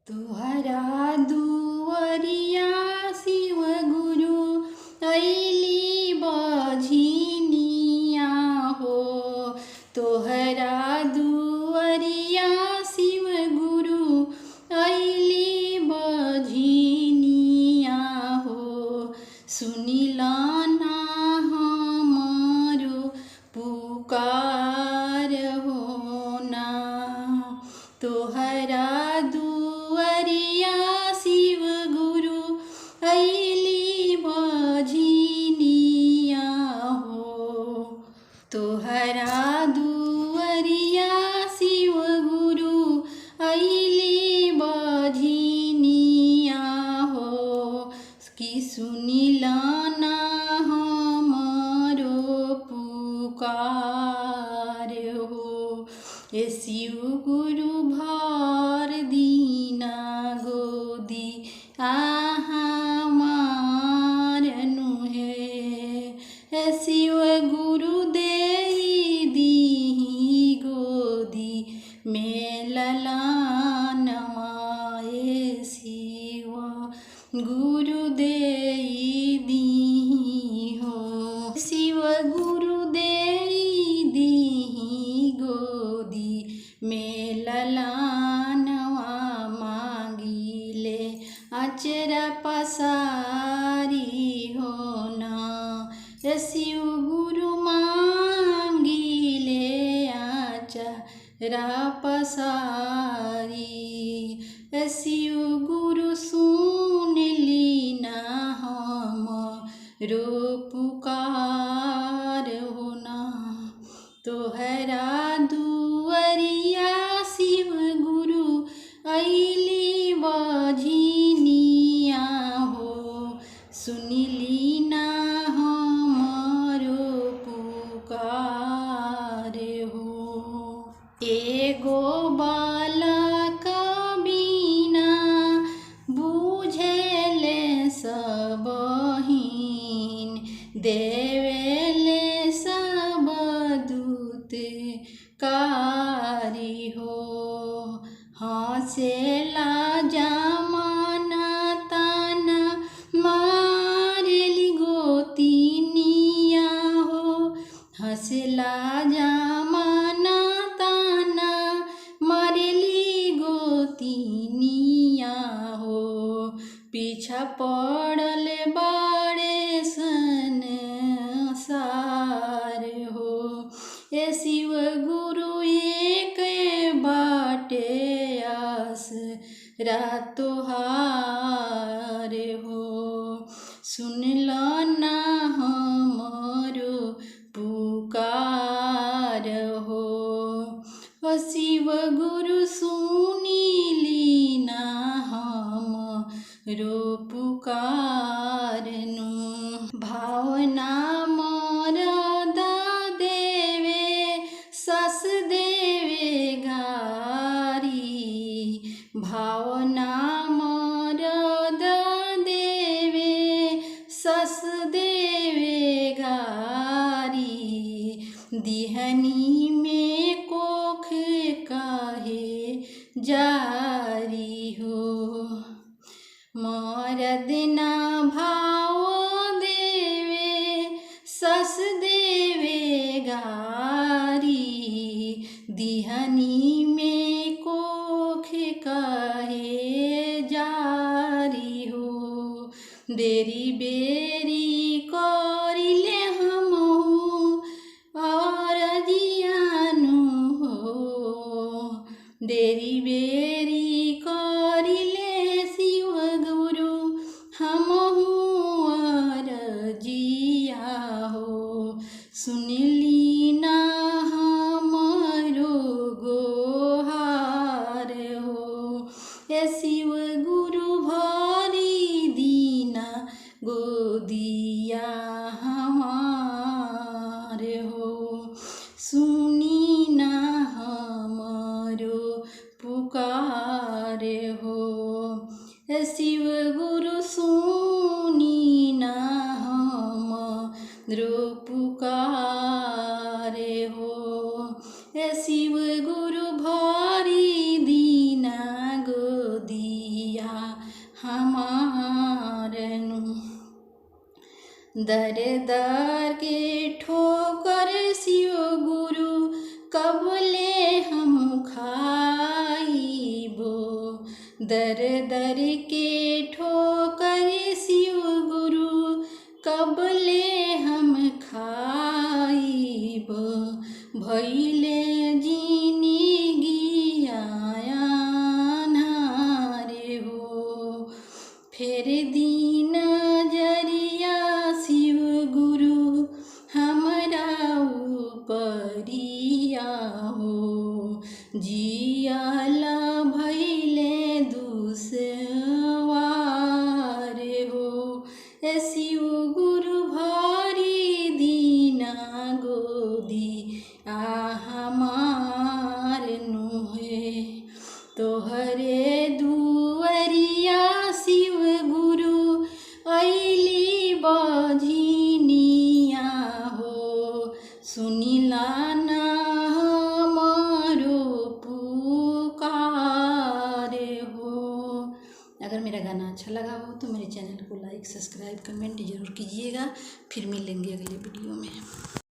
तुहरा दुवरिया शिव गुरु अइली बझिनिया हो। तोहरा दुवरिया शिव गुरु अइली बझिनिया हो। सुनिला ना हमारो पुकार हो ना। तोहरा दुवरिया शिव गुरु अइली बझिनिया हो। तोहरा दुवरिया शिव गुरु अइली बझिनिया हो। कि सुनिला ना हमारो पुकार हो। ए शिव गुरु भर दीना गोदी हमारनु है। ए शिव गुरु देई दीही गोदी में ललानवा। ए शिव गुरु देई दीही हो। शिव गुरु देई दीही गोदी में ललानवा। मांगिले अचरा पसारी हो ना। शिव गुरु मांगिले अचरा पसारी। शिव गुरु सुन लीना हमरो पुकार हो ना। तोहरा दुवरिया शिव गुरु अइली बझिनिया हो। सुनिली ना हमरो पुकार हो। एगो बालक बिना बुझेले सबहीन। देवेले सब दूत कारी हो। हंसेला जमाना ताना मारेली गोतिनिया हो। हंसेला जमाना ताना मारेली गोतिनिया हो। पीछा पड़ल बाड़े संसार हो। ए शिव गुरु एक बाटे आसरा तोहार हो। सुनला ना हमरो पुकार हो। ओ शिव गुरु सुनिली ना हमरो पुकारनु। भावना मरद देवे सस देवे गारी। भावना मरद देवे सस देवे गारी। दिहनी में कोख काहे जारी हो। मरद ना भाव देवे सस देवे गारी। दिहनी में कोख काहे जारी हो। देरी बेरी करिले हमहु अरजियानु हो। देरी बेरी करिले शिव गुरु हमहु अरजिया हो। सुनली ना हमरो गोहार हो। ए शिव गुरु भरी दीना गोदिया हमार हो। सुनी ना हमरो पुकार हो। ए शिव गुरु सुनी ना हमरो पुकार हो। ए शिव गुरु भरी दीना गोदी दर दर के ठोकर शिव गुरु कबले हम खाइबो। दर दर के ठोकर शिव गुरु कबले हम खाइबो। भइले जिनगिया अन्हारे हो, फेर दिन जरिया शिव गुरु हमरा उपरिया हो। जियाला भइले दुसवार हो, ए शिव गुरु भरी दीना गोदी हमार नुहे। तोहरे दुअरिया शिव गुरु अइली बझिनिया हो। सुनिला ना हमारो पुकार हो। अगर मेरा गाना अच्छा लगा हो तो मेरे चैनल को लाइक, सब्सक्राइब, कमेंट ज़रूर कीजिएगा। फिर मिलेंगे अगले वीडियो में।